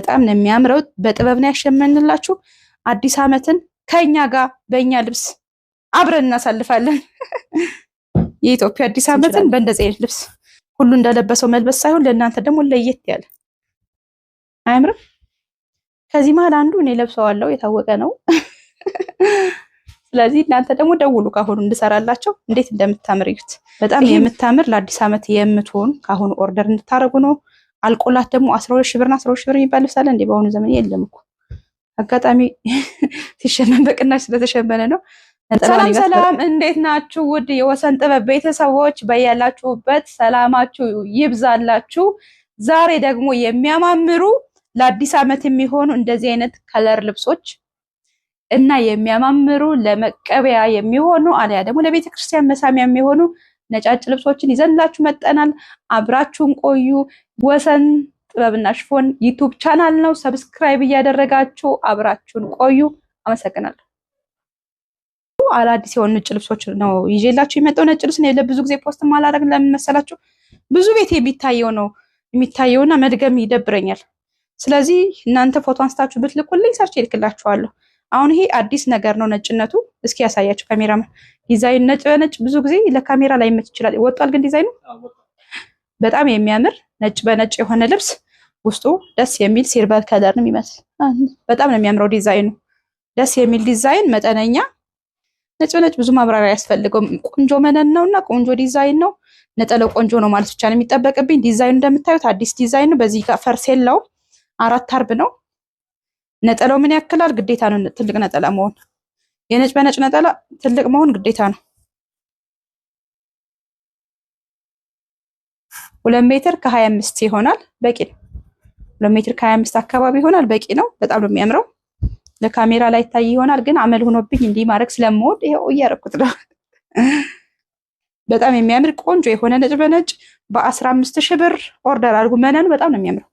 በጣም ነው የሚያምረው። በጥበብ ነው ያሸመንላችሁ። አዲስ ዓመትን ከኛ ጋር በእኛ ልብስ አብረን እናሳልፋለን። የኢትዮጵያ አዲስ ዓመትን በእንደዚህ አይነት ልብስ ሁሉ እንደለበሰው መልበስ ሳይሆን ለእናንተ ደግሞ ለየት ያለ አያምርም? ከዚህ መሀል አንዱ እኔ ለብሰዋለሁ፣ የታወቀ ነው። ስለዚህ እናንተ ደግሞ ደውሉ ካሁኑ እንድሰራላቸው። እንዴት እንደምታምር እዩት። በጣም የምታምር ለአዲስ ዓመት የምትሆን ካሁኑ ኦርደር እንድታረጉ ነው። አልቆላት ደግሞ 12 ሺህ ብርና 12 ሺህ ብር የሚባል ልብስ አለ እንዴ? በአሁኑ ዘመን የለም እኮ አጋጣሚ ሲሸመን በቅናሽ ስለተሸመነ ነው። ሰላም ሰላም፣ እንዴት ናችሁ? ውድ የወሰን ጥበብ ቤተሰቦች በያላችሁበት ሰላማችሁ ይብዛላችሁ። ዛሬ ደግሞ የሚያማምሩ ለአዲስ ዓመት የሚሆኑ እንደዚህ አይነት ከለር ልብሶች እና የሚያማምሩ ለመቀበያ የሚሆኑ አለያ ደግሞ ለቤተክርስቲያን መሳሚያ የሚሆኑ ነጫጭ ልብሶችን ይዘንላችሁ መጠናል። አብራችሁን ቆዩ። ወሰን ጥበብና ሽፎን ዩቲዩብ ቻናል ነው። ሰብስክራይብ እያደረጋችሁ አብራችሁን ቆዩ። አመሰግናለሁ። አዳዲስ የሆኑ ነጭ ልብሶች ነው ይዤላችሁ የመጣው። ነጭ ልብስ ነው ለብዙ ጊዜ ፖስት ማላረግ ለምን መሰላችሁ? ብዙ ቤት የሚታየውና መድገም ይደብረኛል። ስለዚህ እናንተ ፎቶ አንስታችሁ ብትልኩልኝ ሰርች ይልክላችኋለሁ። አሁን ይሄ አዲስ ነገር ነው ነጭነቱ። እስኪ ያሳያችሁ ካሜራማን። ዲዛይን ነጭ በነጭ ብዙ ጊዜ ለካሜራ ላይ መች ይችላል። ወጣል ግን ዲዛይኑ በጣም የሚያምር ነጭ በነጭ የሆነ ልብስ ውስጡ ደስ የሚል ሲልቨር ከለር ነው የሚመስል። በጣም ነው የሚያምረው ዲዛይኑ። ደስ የሚል ዲዛይን መጠነኛ ነጭ በነጭ ብዙ ማብራሪያ ያስፈልገው። ቆንጆ መነን ነውና ቆንጆ ዲዛይን ነው። ነጠለው ቆንጆ ነው ማለት ብቻ ነው የሚጠበቅብኝ። ዲዛይኑ እንደምታዩት አዲስ ዲዛይን ነው። በዚህ ጋር ፈርስ የለው 4 አርብ ነው። ነጠላው ምን ያክላል? ግዴታ ነው ትልቅ ነጠላ መሆን። የነጭ በነጭ ነጠላ ትልቅ መሆን ግዴታ ነው። 2 ሜትር ከ25 ይሆናል። በቂ ነው። 2 ሜትር ከ25 አካባቢ ይሆናል። በቂ ነው። በጣም ነው የሚያምረው። ለካሜራ ላይ ታይ ይሆናል፣ ግን አመል ሆኖብኝ እንዲህ ማድረግ ስለምወድ ይሄው እያረኩት ነው። በጣም የሚያምር ቆንጆ የሆነ ነጭ በነጭ በ15 ሺህ ብር ኦርደር አድርጉ። መነኑ በጣም ነው የሚያምረው።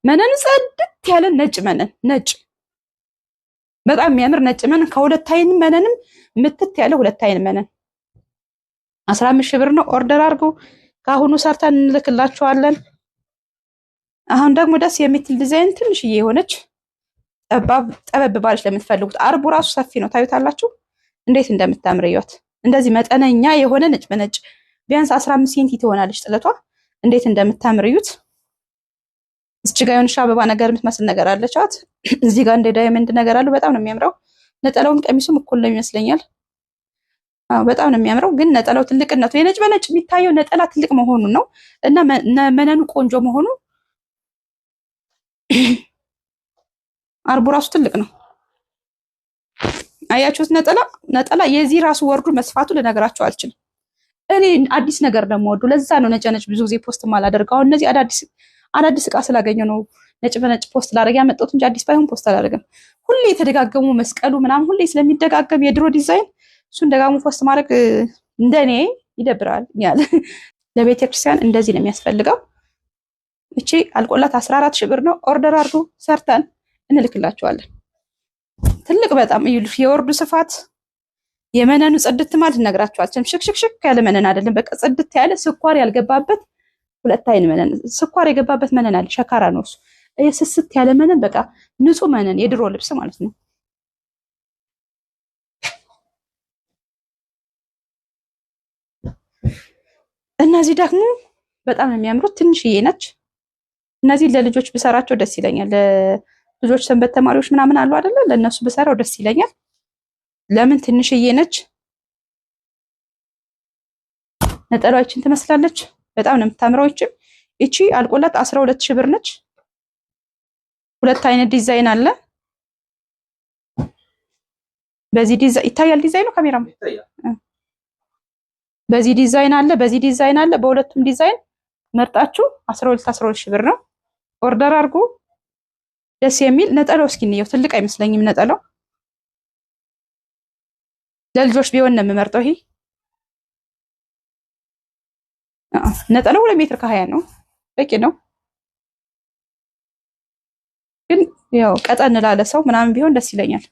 መነኑ ጽድት ያለ ነጭ መነን፣ ነጭ በጣም የሚያምር ነጭ መነን ከሁለት አይን መነንም ምትት ያለ ሁለት አይን መነን 15 ሺህ ብር ነው። ኦርደር አድርጉ። ካሁኑ ሰርተን እንልክላችኋለን። አሁን ደግሞ ደስ የምትል ዲዛይን ትንሽዬ የሆነች ጠበብ ባለች ለምትፈልጉት። አርቡ ራሱ ሰፊ ነው፣ ታዩታላችሁ እንዴት እንደምታምር እዩት። እንደዚህ መጠነኛ የሆነ ነጭ በነጭ ቢያንስ 15 ሴንቲ ትሆናለች ጥለቷ። እንዴት እንደምታምር እዩት። እዚህ ጋር የሆነች አበባ ነገር የምትመስል ነገር አለቻት። እዚህ ጋር እንደ ዳይመንድ ነገር አለው። በጣም ነው የሚያምረው። ነጠላውን ቀሚሱም እኩል ነው ይመስለኛል። በጣም ነው የሚያምረው። ግን ነጠላው ትልቅነቱ የነጭ በነጭ የሚታየው ነጠላ ትልቅ መሆኑ ነው እና መነኑ ቆንጆ መሆኑ። አርቡ ራሱ ትልቅ ነው። አያችሁት? ነጠላ የዚህ ራሱ ወርዱ መስፋቱ ልነግራችሁ አልችልም። እኔ አዲስ ነገር ደግሞ ወዱ ለዛ ነው ነጭ ብዙ ጊዜ ፖስት ማላደርገው። አሁን እነዚህ አዳዲስ እቃ ስላገኘው ነው ነጭ በነጭ ፖስት ላደርግ ያመጣሁት እንጂ አዲስ ባይሆን ፖስት አላደርግም። ሁሌ የተደጋገሙ መስቀሉ ምናምን ሁሌ ስለሚደጋገም የድሮ ዲዛይን እሱን ደጋግሞ ፖስት ማድረግ እንደኔ ይደብራል ያለ። ለቤተ ክርስቲያን እንደዚህ ነው የሚያስፈልገው። እቺ አልቆላት 14 ሺህ ብር ነው። ኦርደር አድርጉ፣ ሰርተን እንልክላችኋለን። ትልቅ በጣም ይሉፍ የወርዱ ስፋት የመነኑ ጽድት ማለት እነግራችኋለሁ። ሽክሽክ ያለ መነን አይደለም። በቃ ጽድት ያለ ስኳር ያልገባበት ሁለት አይን መነን። ስኳር የገባበት መነን አለ፣ ሸካራ ነው እሱ። ስስት ያለ መነን በቃ ንጹህ መነን የድሮ ልብስ ማለት ነው። እነዚህ ደግሞ በጣም ነው የሚያምሩት። ትንሽዬ ነች። እነዚህ ለልጆች ብሰራቸው ደስ ይለኛል። ልጆች ሰንበት ተማሪዎች ምናምን አሉ አይደለ? ለነሱ ብሰራው ደስ ይለኛል። ለምን ትንሽዬ ነች። ነጠላዋችን ትመስላለች። በጣም ነው የምታምረው። እቺ አልቆላት 12 ሺህ ብር ነች። ሁለት አይነት ዲዛይን አለ። በዚህ ዲዛይን ይታያል። ዲዛይኑ ካሜራም በዚህ ዲዛይን አለ፣ በዚህ ዲዛይን አለ። በሁለቱም ዲዛይን መርጣችሁ 12 ሺህ ብር ነው። ኦርደር አድርጉ። ደስ የሚል ነጠላው እስኪ እንየው። ትልቅ አይመስለኝም ነጠላው። ለልጆች ቢሆን ነው የምመርጠው። ይሄ ነጠላው 2 ሜትር ከ20 ነው። በቂ ነው። ግን ያው ቀጠን ላለ ሰው ምናምን ቢሆን ደስ ይለኛል።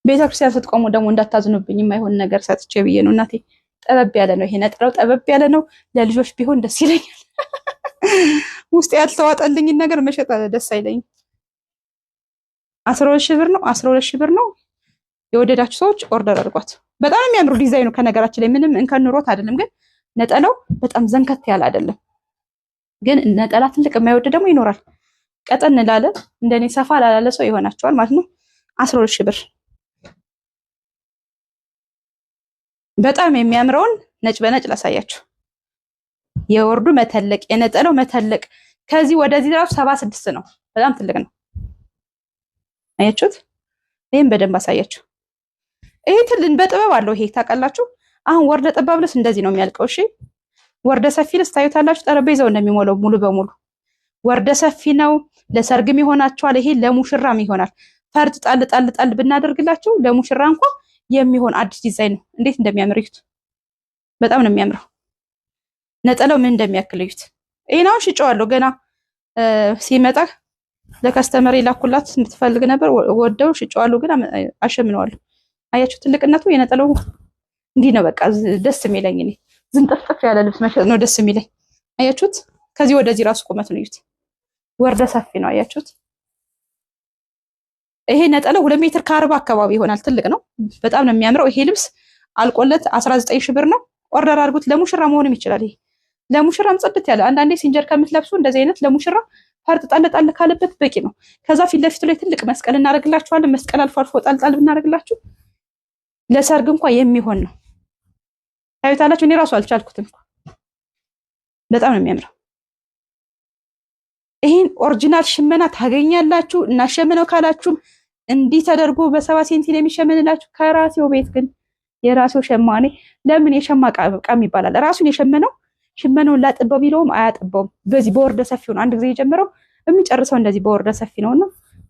ቤተክርስቲያን ስትቆሙ ደግሞ እንዳታዝኑብኝ የማይሆን ነገር ሰጥቼ ብዬ ነው እናቴ። ጠበብ ያለ ነው ይሄ ነጠላው፣ ጠበብ ያለ ነው። ለልጆች ቢሆን ደስ ይለኛል። ውስጥ ያልተዋጠልኝን ነገር መሸጥ ደስ አይለኝም። 12 ሺህ ብር ነው። 12 ሺህ ብር ነው። የወደዳችሁ ሰዎች ኦርደር አድርጓት። በጣም የሚያምሩ ዲዛይኑ ከነገራችን ላይ ምንም እንከን ኑሮት አይደለም፣ ግን ነጠላው በጣም ዘንከት ያለ አይደለም። ግን ነጠላ ትልቅ የማይወድ ደግሞ ይኖራል። ቀጠን ላለ እንደኔ ሰፋ ላለ ሰው ይሆናቸዋል ማለት ነው። 12 ሺህ ብር በጣም የሚያምረውን ነጭ በነጭ ላሳያችሁ። የወርዱ መተለቅ የነጠላው መተለቅ ከዚህ ወደዚህ ራሱ 76 ነው። በጣም ትልቅ ነው። አያችሁት? ይሄን በደንብ አሳያችሁ። ይሄ ትልን በጥበብ አለው። ይሄ ታውቃላችሁ። አሁን ወርደ ጠባብለስ እንደዚህ ነው የሚያልቀው። እሺ ወርደ ሰፊ ልስ ታዩታላችሁ። ጠረጴዛው እንደሚሞላው ሙሉ በሙሉ ወርደ ሰፊ ነው። ለሰርግም ይሆናችኋል። ይሄ ለሙሽራም ይሆናል። ፈርጥ ጣል ጣል ጣል ብናደርግላችሁ ለሙሽራ እንኳን የሚሆን አዲስ ዲዛይን ነው። እንዴት እንደሚያምር እዩት። በጣም ነው የሚያምረው። ነጠላው ምን እንደሚያክል እዩት። ይሄን አሁን ሽጬዋለሁ ገና ሲመጣ ለከስተመር ላኩላት የምትፈልግ ነበር። ወደው ሽጬዋለሁ ግን አሸምነዋለሁ። አያችሁ ትልቅነቱ የነጠላው እንዲህ ነው። በቃ ደስ የሚለኝ እኔ ዝንጥፍጥፍ ያለ ልብስ መሸጥ ነው ደስ የሚለኝ። አያችሁት? ከዚህ ወደዚህ ራሱ ቁመት ነው እዩት። ወርደ ሰፊ ነው። አያችሁት? ይሄ ነጠላው 2 ሜትር ከ40 አካባቢ ይሆናል። ትልቅ ነው። በጣም ነው የሚያምረው። ይሄ ልብስ አልቆለት 19 ሺህ ብር ነው። ኦርደር አድርጉት። ለሙሽራ መሆንም ይችላል። ይሄ ለሙሽራም ጽድት ያለ አንዳንዴ ሲንጀር ከምትለብሱ እንደዚህ አይነት ለሙሽራ ፈርጥ ጣል ጣል ካለበት በቂ ነው። ከዛ ፊት ለፊቱ ላይ ትልቅ መስቀል እናደርግላችኋለን። መስቀል አልፎ አልፎ ጣል ጣል ብናደርግላችሁ ለሰርግ እንኳን የሚሆን ነው። ታዩታላችሁ። እኔ ራሱ አልቻልኩትም። በጣም ነው የሚያምረው። ይሄን ኦሪጂናል ሽመና ታገኛላችሁ። እናሸምነው ካላችሁም እንዲህ ተደርጎ በ7 ሴንቲ ነው የሚሸምንላችሁ። ከራሴው ቤት ግን የራሴው ሸማኔ ለምን የሸማ ቃም ይባላል። ራሱን የሸመነው ሽመናውን ላጥበው ቢለውም አያጥበውም። በዚህ በወርደ ሰፊው ነው አንድ ጊዜ የጀመረው የሚጨርሰው እንደዚህ በወርደ ሰፊ ነውና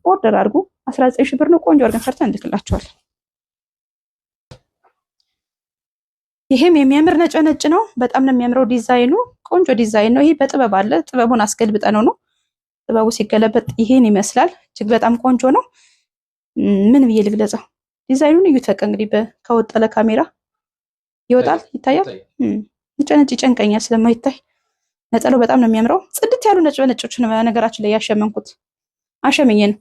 ኦርደር አድርጉ። 19 ሺህ ብር ነው። ቆንጆ አድርገን ሰርተን እንልክላችኋለን። ይሄም የሚያምር ነጭ ነጭ ነው። በጣም ነው የሚያምረው። ዲዛይኑ ቆንጆ ዲዛይን ነው። ይሄ በጥበብ አለ። ጥበቡን አስገልብጠነው ነው። ጥበቡ ሲገለበጥ ይሄን ይመስላል። እጅግ በጣም ቆንጆ ነው። ምን ብዬ ልግለጸው? ዲዛይኑን እዩት። በቃ እንግዲህ ከወጣለ ካሜራ ይወጣል። ይታያል። ነጭ ነጭ ይጨንቀኛል ስለማይታይ። ነጠላው በጣም ነው የሚያምረው። ጽድት ያሉ ነጭ በነጮች ነው ነገራችን ላይ ያሸመንኩት። አሸመኘ ነው።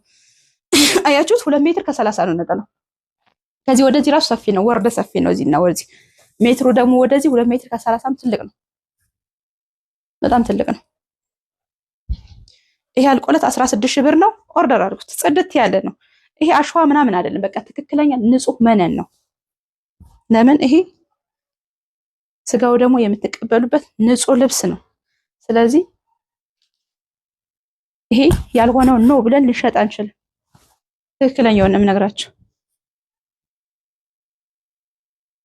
አያችሁት? 2 ሜትር ከ30 ነው ነጠላው። ከዚህ ወደዚህ ራሱ ሰፊ ነው። ወርደ ሰፊ ነው። እዚህና ወደዚህ ሜትሩ ደግሞ ወደዚህ 2 ሜትር ከ30 ትልቅ ነው። በጣም ትልቅ ነው። ይሄ አልቆለት 16 ሺህ ብር ነው። ኦርደር አድርጉት። ጽድት ያለ ነው። ይሄ አሸዋ ምናምን አይደለም። በቃ ትክክለኛ ንጹህ መነን ነው። ለምን ይሄ ስጋው ደግሞ የምትቀበሉበት ንጹህ ልብስ ነው። ስለዚህ ይሄ ያልሆነው ነው ብለን ልንሸጥ አንችልም። ትክክለኛውን ነው የምነግራችሁ።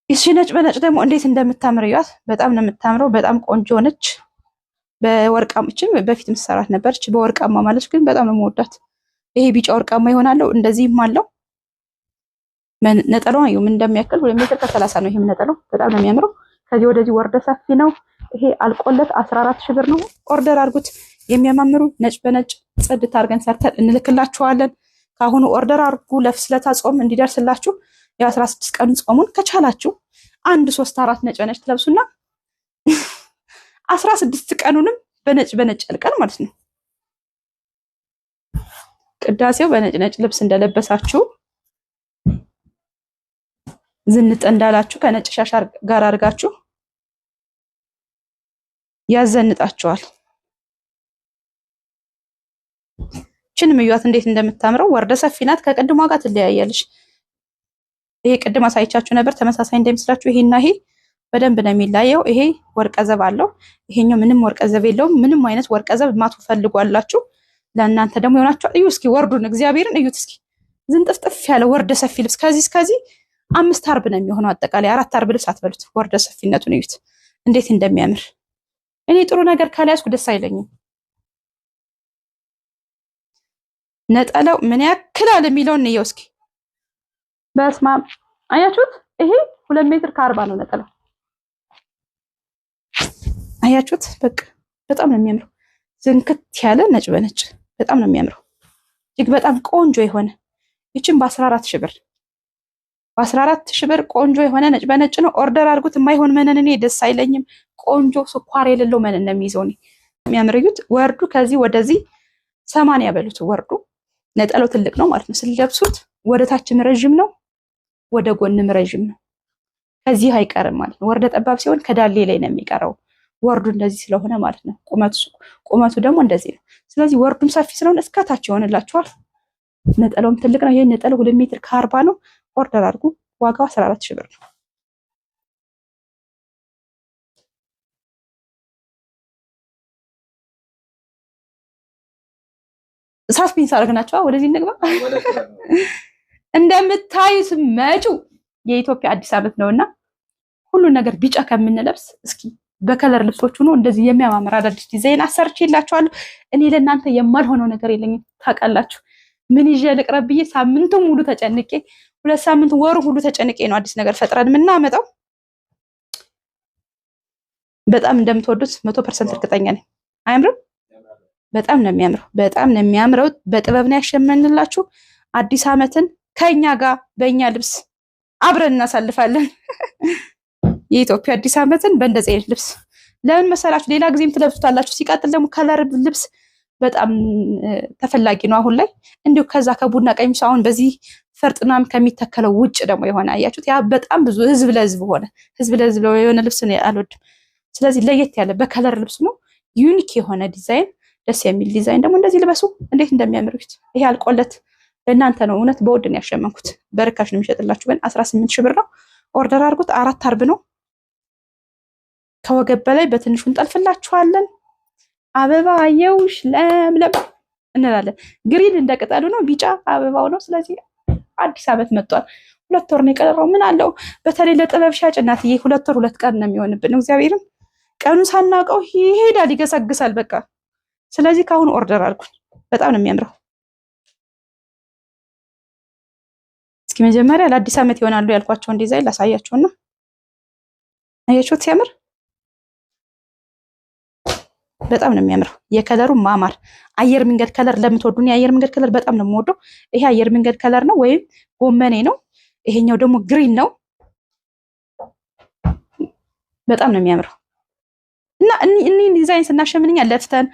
ይህች ነጭ በነጭ ደግሞ እንዴት እንደምታምር እዩት። በጣም ነው የምታምረው። በጣም ቆንጆ ነች። በወርቃማችም በፊት ምሰራት ነበርች። በወርቃማ ማለት ግን በጣም ነው የምወዳት። ይሄ ቢጫ ወርቃማ ይሆናለው። እንደዚህም አለው። ነጠላው ምን እንደሚያክል 2 ሜትር ከ30 ነው። ይሄም ነጠላው በጣም ነው የሚያምረው። ከዚህ ወደዚህ ወርደ ሰፊ ነው። ይሄ አልቆለት 14 ሺህ ብር ነው። ኦርደር አድርጉት። የሚያማምሩ ነጭ በነጭ ጽድት አድርገን ሰርተን እንልክላችኋለን። ካሁኑ ኦርደር አድርጉ። ለፍስለታ ጾም እንዲደርስላችሁ የ16 ቀን ጾሙን ከቻላችሁ 1 3 4 ነጭ በነጭ ትለብሱና 16 ቀኑንም በነጭ በነጭ ያልቃል ማለት ነው። ቅዳሴው በነጭ ነጭ ልብስ እንደለበሳችሁ ዝንጥ እንዳላችሁ ከነጭ ሻሽ ጋር አድርጋችሁ ያዘንጣችኋል። ችን ምዩት እንዴት እንደምታምረው ወርደ ሰፊ ናት። ከቅድሟ ጋር ትለያያለሽ። ይሄ ቅድም አሳይቻችሁ ነበር ተመሳሳይ እንደሚመስላችሁ። ይሄና ይሄ በደንብ ነው የሚለያየው። ይሄ ወርቀ ዘብ አለው። ይሄኛው ምንም ወርቀ ዘብ የለውም። ምንም አይነት ወርቀ ዘብ ማቱ ፈልጓላችሁ። ለእናንተ ደግሞ ይሆናችሁ። እዩ እስኪ ወርዱን እግዚአብሔርን እዩት እስኪ። ዝንጥፍጥፍ ያለ ወርደ ሰፊ ልብስ ከዚህ እስከዚህ 5 አርብ ነው የሚሆነው። አጠቃላይ 4 አርብ ልብስ አትበሉት። ወርደ ሰፊነቱን እዩት እንዴት እንደሚያምር። እኔ ጥሩ ነገር ካልያዝኩ ደስ አይለኝም። ነጠላው ምን ያክላል የሚለውን እንየው እስኪ። በስመ አብ አያችሁት? ይሄ 2 ሜትር ከ40 ነው ነጠላው። አያችሁት? በቃ በጣም ነው የሚያምረው። ዝንክት ያለ ነጭ በነጭ በጣም ነው የሚያምረው። እጅግ በጣም ቆንጆ የሆነ ይችን በ14 ሺህ ብር በ14 ሺህ ብር ቆንጆ የሆነ ነጭ በነጭ ነው። ኦርደር አድርጉት። የማይሆን መነን እኔ ደስ አይለኝም። ቆንጆ ስኳር የሌለው መነን ነው የሚይዘው። የሚያምርዩት ወርዱ ከዚህ ወደዚህ 80 በሉት። ወርዱ ነጠላው ትልቅ ነው ማለት ነው። ስለብሱት ወደ ታችም ረጅም ነው፣ ወደ ጎንም ረጅም ነው። ከዚህ አይቀርም ማለት ነው። ወርደ ጠባብ ሲሆን ከዳሌ ላይ ነው የሚቀረው ወርዱ እንደዚህ ስለሆነ ማለት ነው። ቁመቱ ደግሞ እንደዚህ ነው። ስለዚህ ወርዱም ሰፊ ስለሆነ እስከታች ይሆንላችኋል። ነጠላውም ትልቅ ነው። ይሄን ነጠላው 2 ሜትር ከ40 ነው። ኦርደር አድርጉ። ዋጋው 14,000 ብር ነው። ሳስፔንስ አድርገናቸው ወደዚህ እንግባ። እንደምታዩት መጪው የኢትዮጵያ አዲስ ዓመት ነውና ሁሉ ነገር ቢጫ ከምንለብስ እስኪ በከለር ልብሶች ሆኖ እንደዚህ የሚያማምር አዳዲስ ዲዛይን አሰርቼላችኋለሁ። እኔ ለእናንተ የማልሆነው ነገር የለኝም ታውቃላችሁ። ምን ይዤ ልቅረብ ብዬ ሳምንቱ ሙሉ ተጨንቄ 2 ሳምንት ወሩ ሁሉ ተጨንቄ ነው አዲስ ነገር ፈጥረን የምናመጣው። በጣም እንደምትወዱት 100% እርግጠኛ ነኝ። አያምርም? በጣም ነው የሚያምረው። በጣም ነው የሚያምረው። በጥበብ ነው ያሸመንላችሁ። አዲስ ዓመትን ከኛ ጋር በእኛ ልብስ አብረን እናሳልፋለን። የኢትዮጵያ አዲስ ዓመትን በእንደዚህ አይነት ልብስ ለምን መሰላችሁ? ሌላ ጊዜም ትለብሱታላችሁ። ሲቀጥል ደግሞ ከለር ልብስ በጣም ተፈላጊ ነው አሁን ላይ። እንዲሁ ከዛ ከቡና ቀሚስ አሁን በዚህ ፈርጥናም ከሚተከለው ውጭ ደግሞ የሆነ አያችሁት፣ ያ በጣም ብዙ ህዝብ ለህዝብ ሆነ። ህዝብ ለህዝብ የሆነ ልብስ ነው አልወድም። ስለዚህ ለየት ያለ በከለር ልብስ ነው፣ ዩኒክ የሆነ ዲዛይን፣ ደስ የሚል ዲዛይን ደግሞ እንደዚህ ልበሱ። እንዴት እንደሚያምሩት ይሄ አልቆለት ለእናንተ ነው። እውነት በውድ ነው ያሸመንኩት። በርካሽ ነው የሚሸጥላችሁ፣ ግን 18,000 ብር ነው። ኦርደር አድርጉት። 4 አርብ ነው። ከወገብ በላይ በትንሹ እንጠልፍላችኋለን። አበባ የውሽ ለምለም እንላለን። ግሪን እንደቅጠሉ ነው፣ ቢጫ አበባው ነው። ስለዚህ አዲስ ዓመት መጥቷል። 2 ወር ነው የቀረው። ምን አለው? በተለይ ለጥበብ ሻጭ እናትዬ 2 ወር 2 ቀን ነው የሚሆንብን። እግዚአብሔርን ቀኑን ሳናውቀው ይሄዳል፣ ይገሰግሳል በቃ። ስለዚህ ከአሁኑ ኦርደር አድርጉኝ። በጣም ነው የሚያምረው። እስኪ መጀመሪያ ለአዲስ ዓመት ይሆናሉ ያልኳቸውን ዲዛይን ላሳያችሁና አያችሁት ሲያምር በጣም ነው የሚያምረው። የከለሩ ማማር አየር መንገድ ከለር ለምትወዱን የአየር መንገድ ከለር በጣም ነው የምወደው። ይሄ አየር መንገድ ከለር ነው ወይም ጎመኔ ነው። ይሄኛው ደግሞ ግሪን ነው። በጣም ነው የሚያምረው እና እኒ ዲዛይን ስናሸምንኛ ለፍተን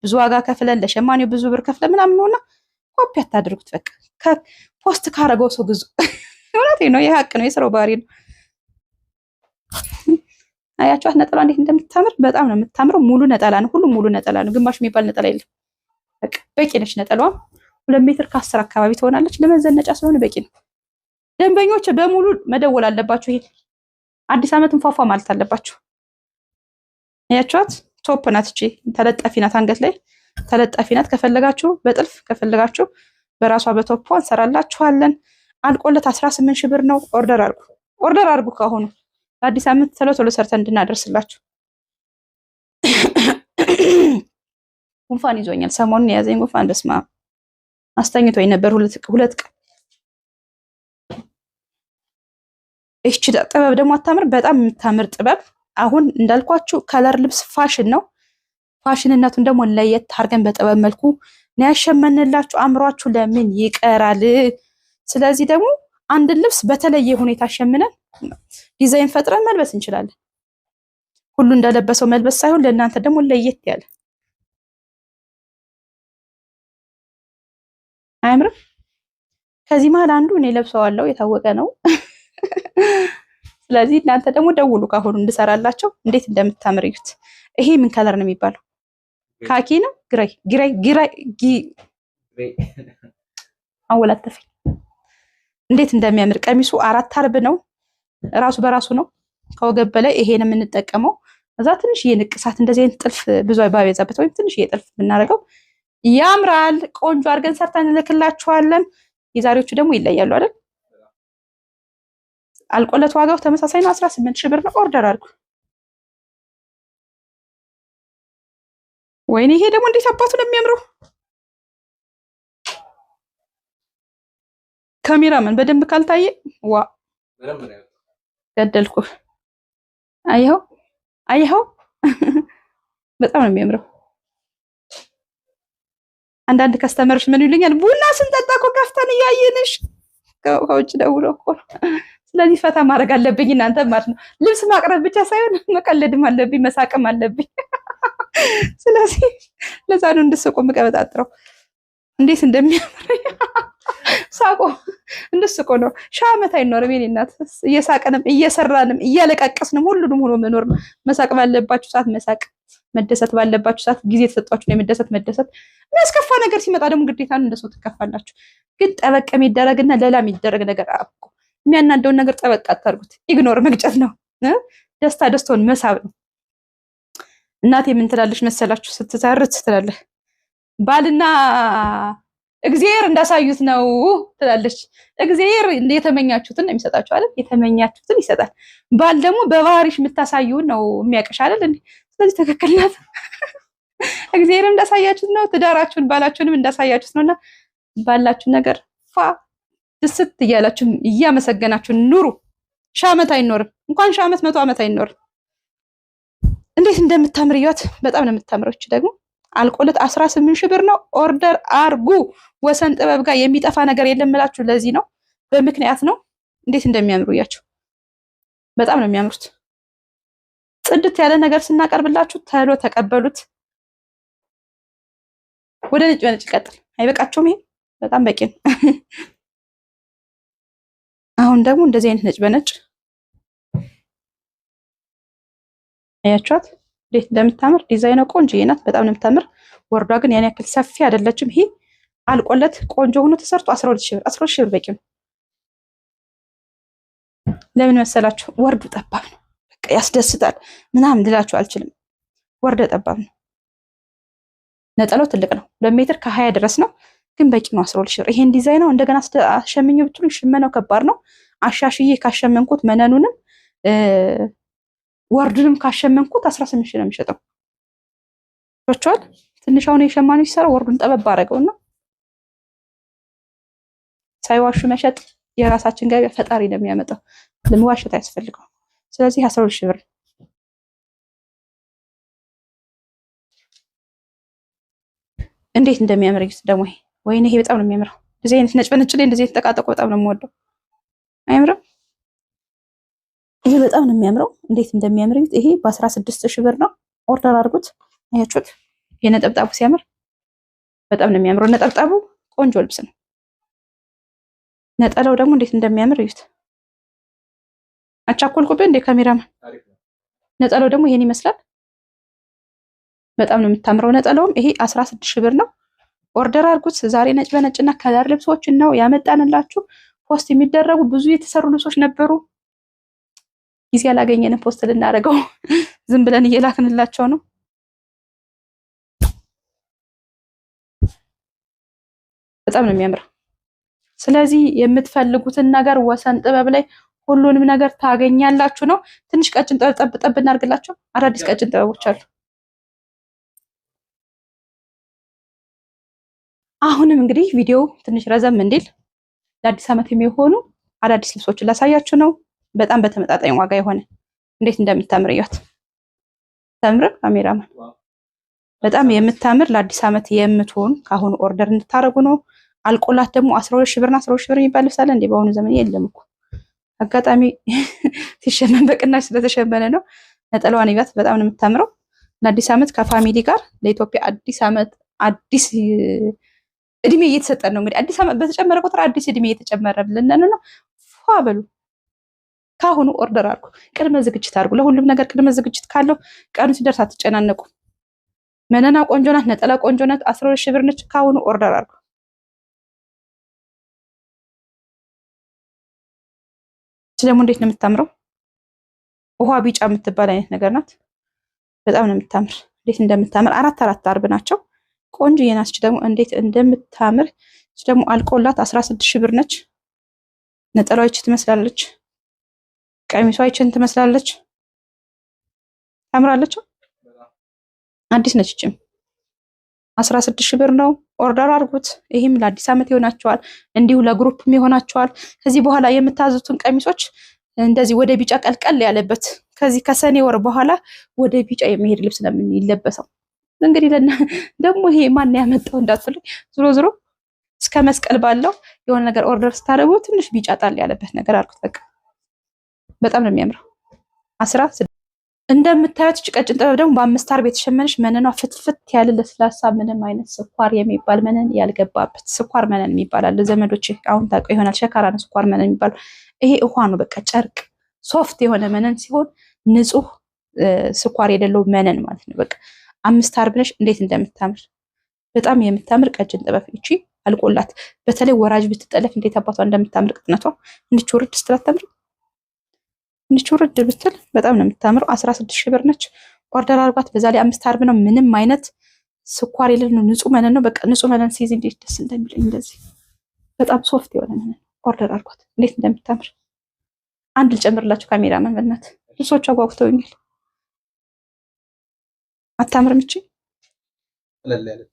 ብዙ ዋጋ ከፍለን ለሸማኔው ብዙ ብር ከፍለን ምናምን ነውና ኮፒ አታድርጉት። በቃ ፖስት ካረገው ሰው ግዙ። እውነቴ ነው። የሀቅ ነው። የስራው ባህሪ ነው። አያችኋት ነጠላ እንዴት እንደምታምር በጣም ነው የምታምረው። ሙሉ ነጠላ ነው። ሁሉም ሙሉ ነጠላ ነው። ግማሽ የሚባል ነጠላ የለም። በቃ በቂ ነች ነጠላዋም 2 ሜትር ከ10 አካባቢ ትሆናለች። ለመዘነጫ ስለሆነ በቂ ነው። ደንበኞች በሙሉ መደወል አለባችሁ። ይሄ አዲስ ዓመትን ፏፏ ማለት አለባችሁ። አያችኋት ቶፕ ናት። እቺ ተለጣፊ ናት። አንገት ላይ ተለጣፊ ናት። ከፈለጋችሁ በጥልፍ ከፈለጋችሁ በራሷ በቶፕ እንሰራላችኋለን። አልቆለት 18,000 ብር ነው። ኦርደር አድርጉ ካሁኑ ለአዲስ ዓመት ቶሎ ሰርተን እንድናደርስላችሁ። ጉንፋን ይዞኛል ሰሞኑን የያዘኝ ጉንፋን በስማ አስተኝቶኝ ነበር 2 ቀን። እቺ ጥበብ ደግሞ አታምር? በጣም የምታምር ጥበብ። አሁን እንዳልኳችሁ ከለር ልብስ ፋሽን ነው። ፋሽንነቱን ደግሞ ለየት አድርገን በጥበብ መልኩ ነው ያሸመንላችሁ። አምሯችሁ ለምን ይቀራል? ስለዚህ ደግሞ አንድን ልብስ በተለየ ሁኔታ አሸምነን ዲዛይን ፈጥረን መልበስ እንችላለን። ሁሉ እንደለበሰው መልበስ ሳይሆን ለእናንተ ደግሞ ለየት ያለ አያምርም? ከዚህ መሀል አንዱ እኔ ለብሰዋለሁ፣ የታወቀ ነው። ስለዚህ እናንተ ደግሞ ደውሉ ካሁኑ እንድሰራላቸው። እንዴት እንደምታምር እዩት። ይሄ ምን ከለር ነው የሚባለው? ካኪ ነው? አወላተፈኝ። እንዴት እንደሚያምር ቀሚሱ 4 አርብ ነው። ራሱ በራሱ ነው። ከወገብ በላይ ይሄን የምንጠቀመው እዛ ትንሽ የንቅሳት እንደዚህ አይነት ጥልፍ ብዙ ባይበዛበት ወይም ትንሽ የጥልፍ ብናደርገው ያምራል። ቆንጆ አድርገን ሰርተን እንልክላችኋለን። የዛሬዎቹ ደግሞ ይለያሉ አይደል? አልቆለት ዋጋው ተመሳሳይ ነው። 18,000 ብር ነው። ኦርደር አድርጉ። ወይኔ ይሄ ደግሞ እንዴት አባቱ ነው የሚያምረው! ካሜራማን በደንብ ካልታየ ዋ ገደልኩ። አየኸው በጣም ነው የሚያምረው። አንዳንድ ከስተመሮች ምን ይሉኛል፣ ቡና ስንጠጣ እኮ ከፍተን እያየንሽ ከውጭ ደውሎ እኮ። ስለዚህ ፈታ ማድረግ አለብኝ እናንተ ማለት ነው። ልብስ ማቅረብ ብቻ ሳይሆን መቀለድም አለብኝ፣ መሳቅም አለብኝ። ስለዚህ ለዛ ነው እንደሰቆ መቀበጣጥረው እንዴት እንደሚያምር ሳቆ እንደሰቆ ነው። ሺህ ዓመት አይኖርም የኔ እናት። እየሳቀንም እየሰራንም እያለቃቀስንም ሁሉንም ሆኖ መኖር ነው። መሳቅ ባለባችሁ ሰዓት መሳቅ፣ መደሰት ባለባችሁ ሰዓት ጊዜ ተሰጧችሁ ነው መደሰት። የሚያስከፋ ነገር ሲመጣ ደግሞ ግዴታ ነው እንደሰው ትከፋላችሁ። ግን ጠበቅ የሚደረግና ሌላ የሚደረግ ነገር አቁ። የሚያናደውን ነገር ጠበቅ አታርጉት። ኢግኖር መግጨት ነው። ደስታ ደስታውን መሳብ ነው። እናቴ ምን ትላለች መሰላችሁ? ስትተርት ትላለች ባልና እግዚአብሔር እንዳሳዩት ነው ትላለች። እግዚአብሔር የተመኛችሁትን ነው የሚሰጣችሁ አይደል? የተመኛችሁትን ይሰጣል። ባል ደግሞ በባህሪሽ የምታሳዩን ነው የሚያቀሽ አይደል እንዴ? ስለዚህ ትክክል ናት። እግዚአብሔር እንዳሳያችሁት ነው፣ ትዳራችሁን ባላችሁንም እንዳሳያችሁት ነውና ባላችሁ ነገር ፋ ደስት እያላችሁ እያመሰገናችሁ ኑሩ። ሺህ ዓመት አይኖርም። እንኳን ሺህ ዓመት 100 ዓመት አይኖርም። እንዴት እንደምታምር እያት። በጣም ነው የምታምረው። እቺ ደግሞ አልቆለት 18 ሺህ ብር ነው። ኦርደር አርጉ። ወሰን ጥበብ ጋር የሚጠፋ ነገር የለም እላችሁ ለዚህ ነው፣ በምክንያት ነው። እንዴት እንደሚያምሩ እያቸው። በጣም ነው የሚያምሩት። ጽድት ያለ ነገር ስናቀርብላችሁ ተሎ ተቀበሉት። ወደ ነጭ በነጭ ይቀጥል። አይበቃቸውም? ይሄ በጣም በቂ ነው። አሁን ደግሞ እንደዚህ አይነት ነጭ በነጭ አያችኋት እንዴት እንደምታምር። ዲዛይኗ ቆንጆዬ ናት። በጣም ነው የምታምር። ወርዷ ግን ያን ያክል ሰፊ አይደለችም። ይሄ አልቆለት ቆንጆ ሆኖ ተሰርቶ 12 ሺህ ብር 12 ሺህ ብር በቂ ነው። ለምን መሰላችሁ? ወርዱ ጠባብ ነው። በቃ ያስደስታል ምናምን ልላችሁ አልችልም። ወርደ ጠባብ ነው። ነጠላው ትልቅ ነው። 2 ሜትር ከ20 ድረስ ነው። ግን በቂ ነው 12 ሺህ ብር። ይሄን ዲዛይን እንደገና አሸምኘው ብትሉ ሽመናው ከባድ ነው። አሻሽዬ ካሸመንኩት መነኑንም ወርዱንም ካሸመንኩት 18 ሺህ ነው የሚሸጠው። ወጥቷል። ትንሽ አሁን የሸማኔው ሲሰራ ወርዱን ጠበብ አደረገውና ሳይዋሹ መሸጥ የራሳችን ገበያ ፈጣሪ ነው የሚያመጣው። ለመዋሸት አያስፈልገው። ስለዚህ 12 ሺህ ብር እንዴት እንደሚያምር ደግሞ ይሄ ወይኔ ይሄ በጣም ነው የሚያምረው። እንደዚህ አይነት ነጭ በነጭ ላይ እንደዚህ የተጠቃጠቁ በጣም ነው የምወደው። አይምርም? ይሄ በጣም ነው የሚያምረው። እንዴት እንደሚያምር ይሄ በ16 ሺህ ብር ነው። ኦርደር አድርጉት። አያችሁት? የነጠብጣቡ ሲያምር በጣም ነው የሚያምረው። ነጠብጣቡ ቆንጆ ልብስ ነው። ነጠላው ደግሞ እንዴት እንደሚያምር እዩት። አቻኮልኩብህ እንደ ካሜራማን። ነጠላው ደግሞ ይሄን ይመስላል። በጣም ነው የምታምረው። ነጠላውም ይሄ 16 ሺህ ብር ነው። ኦርደር አድርጉት። ዛሬ ነጭ በነጭና ከለር ልብሶችን ነው ያመጣንላችሁ። ፖስት የሚደረጉ ብዙ የተሰሩ ልብሶች ነበሩ። ጊዜ አላገኘንም ፖስት ልናደርገው። ዝም ብለን እየላክንላቸው ነው። በጣም ነው የሚያምረው። ስለዚህ የምትፈልጉትን ነገር ወሰን ጥበብ ላይ ሁሉንም ነገር ታገኛላችሁ ነው። ትንሽ ቀጭን ጠብ እናድርግላቸው። አዳዲስ ቀጭን ጥበቦች አሉ። አሁንም እንግዲህ ቪዲዮ ትንሽ ረዘም እንዲል ለአዲስ ዓመት የሚሆኑ አዳዲስ ልብሶችን ላሳያችሁ ነው። በጣም በተመጣጣኝ ዋጋ የሆነ እንዴት እንደምታምር እያት። ተምር ካሜራማን በጣም የምታምር ለአዲስ ዓመት የምትሆን ካሁኑ ኦርደር እንድታረጉ ነው። አልቆላት ደግሞ 12 ሺህ ብርና 12 ሺህ ብር የሚባል ልብስ አለ እንዴ? በአሁኑ ዘመን የለም እኮ አጋጣሚ ሲሸመን በቅናሽ ስለተሸመነ ነው። ነጠላዋን ይባት በጣም ነው የምታምረው። ለአዲስ ዓመት ከፋሚሊ ጋር ለኢትዮጵያ አዲስ ዓመት አዲስ እድሜ እየተሰጠን ነው። እንግዲህ አዲስ ዓመት በተጨመረ ቁጥር አዲስ እድሜ እየተጨመረልን ነው። ፏ በሉ ካሁኑ ኦርደር አድርጉ። ቅድመ ዝግጅት አድርጉ። ለሁሉም ነገር ቅድመ ዝግጅት ካለው ቀኑ ሲደርስ አትጨናነቁ። መነና ቆንጆ ናት። ነጠላ ቆንጆ ናት። 12 ሺህ ብር ነች። ካሁኑ ኦርደር አድርጉ። ደግሞ እንዴት ነው የምታምረው! ውሃ ቢጫ የምትባል አይነት ነገር ናት። በጣም ነው የምታምር። እንዴት እንደምታምር አራት አርብ ናቸው። ቆንጆ የናስች ደግሞ እንዴት እንደምታምር ደግሞ አልቆላት 16 ሺህ ብር ነች። ነጠላዋ ይቺ ትመስላለች። ቀሚሷ ይቺን ትመስላለች። ታምራለች። አዲስ ነች። ይቺም 16 ሺህ ብር ነው። ኦርደር አድርጉት። ይሄም ለአዲስ ዓመት ይሆናቸዋል፣ እንዲሁ ለግሩፕም ይሆናቸዋል። ከዚህ በኋላ የምታዙትን ቀሚሶች እንደዚህ ወደ ቢጫ ቀልቀል ያለበት ከዚህ ከሰኔ ወር በኋላ ወደ ቢጫ የሚሄድ ልብስ ነው የሚለበሰው። እንግዲህ ደግሞ ይሄ ማን ያመጣው እንዳትፈልግ፣ ዝሮ እስከ መስቀል ባለው የሆነ ነገር ኦርደር ስታደርጉ ትንሽ ቢጫ ጣል ያለበት ነገር አድርጉት። በቃ በጣም ነው የሚያምረው። እንደምታዩት ቀጭን ጥበብ ደግሞ በ5 አርብ የተሸመነች መነኗ ፍትፍት ያለ ለስላሳ ምንም አይነት ስኳር የሚባል መነን ያልገባበት ስኳር መነን የሚባላል። ዘመዶች አሁን ታውቀው ይሆናል። ሸካራ ነው ስኳር መነን የሚባለው። ይሄ ውሃ ነው በቃ ጨርቅ ሶፍት የሆነ መነን ሲሆን ንጹህ ስኳር የሌለው መነን ማለት ነው። በቃ 5 አርብ ነሽ እንዴት እንደምታምር በጣም የምታምር ቀጭን ጥበብ እቺ አልቆላት። በተለይ ወራጅ ብትጠለፍ እንዴት አባቷ እንደምታምር ቅጥነቷ እንድች ውርድ ስትላተምር እንድች ውርድ ብትል በጣም ነው የምታምረው። 16,000 ብር ነች። ኦርደር አርጓት። በዛ ላይ 5 አርብ ነው። ምንም አይነት ስኳር የሌለው ንጹህ መነን ነው። በቃ ንጹህ መነን ሲይዝ እንዴት ደስ እንደሚለኝ እንደዚህ በጣም ሶፍት የሆነ መነን ኦርደር አርጓት። እንዴት እንደምታምር አንድ ልጨምርላችሁ ካሜራማን በእናት ልብሶቿ ጓጉተውኛል። አታምርም? እቺ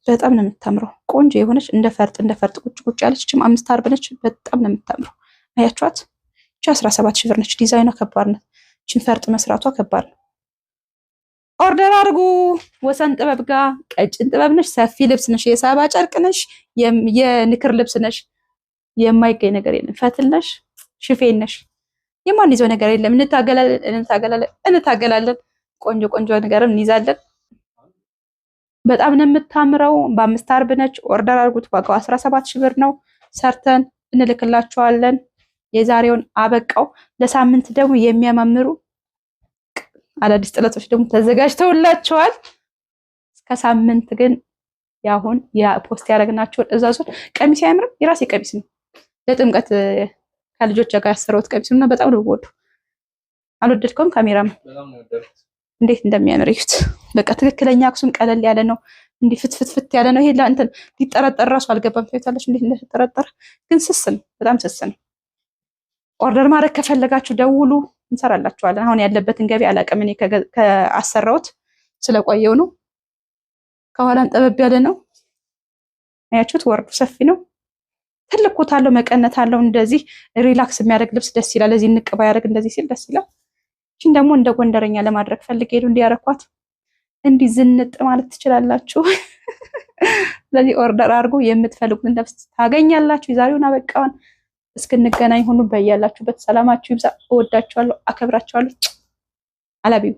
በጣም ነው የምታምረው። ቆንጆ የሆነች እንደ ፈርጥ ቁጭ ቁጭ ያለች እቺም 5 አርብ ነች። በጣም ነው የምታምረው። አያችኋት? እቺ 17,000 ብር ነች። ዲዛይኗ ከባድ ነው። እቺን ፈርጥ መስራቷ ከባድ ነው። ኦርደር አድርጉ። ወሰን ጥበብ ጋር ቀጭን ጥበብ ነሽ። ሰፊ ልብስ ነሽ። የሳባ ጨርቅ ነሽ። የንክር ልብስ ነሽ። የማይገኝ ነገር የለም። ፈትል ነሽ። ሽፌን ነሽ። የማን ይዘው ነገር የለም። እንታገላለን። ቆንጆ ነገርም እንይዛለን። በጣም ነው የምታምረው። በ5 አርብ ነች። ኦርደር አድርጉት። ዋጋው 17,000 ብር ነው። ሰርተን እንልክላችኋለን። የዛሬውን አበቃው። ለሳምንት ደግሞ የሚያማምሩ አዳዲስ ጥለቶች ደግሞ ተዘጋጅተውላችኋል። እስከ ሳምንት ግን ያሁን ፖስት ያደረግናቸውን እዛዞች ቀሚስ አያምርም? የራሴ ቀሚስ ነው። ለጥምቀት ከልጆች ጋር ያሰራሁት ቀሚስ ነው። በጣም ነው ወዶ አልወደድከውም? ካሜራም እንዴት እንደሚያምር እዩት። በቃ ትክክለኛ አክሱም ቀለል ያለ ነው። እንዲህ ፍትፍት ያለ ነው። ይሄ ለእንትን ሊጠረጠር ራሱ አልገባም። ታዩታላችሁ እንዴት እንደተጠረጠረ። ግን ስስ ነው፣ በጣም ስስ ነው። ኦርደር ማድረግ ከፈለጋችሁ ደውሉ፣ እንሰራላችኋለን። አሁን ያለበትን ገቢ አላውቅም። እኔ ከአሰራሁት ስለቆየው ነው። ከኋላም ጠበብ ያለ ነው። አያችሁት? ወርዱ ሰፊ ነው። ትልቅ ኮት አለው፣ መቀነት አለው። እንደዚህ ሪላክስ የሚያደርግ ልብስ ደስ ይላል። እዚህ ንቅባ ያደርግ እንደዚህ ሲል ደስ ይላል። እቺን ደግሞ እንደ ጎንደረኛ ለማድረግ ፈልጌ ሄዱ እንዲያረኳት እንዲህ ዝንጥ ማለት ትችላላችሁ። ስለዚህ ኦርደር አድርጉ። የምትፈልጉትን ልብስ ታገኛላችሁ። የዛሬውን አበቃውን። እስክንገናኝ ሁሉ በያላችሁበት ሰላማችሁ ይብዛ። እወዳችኋለሁ፣ አከብራችኋለሁ። አላቢው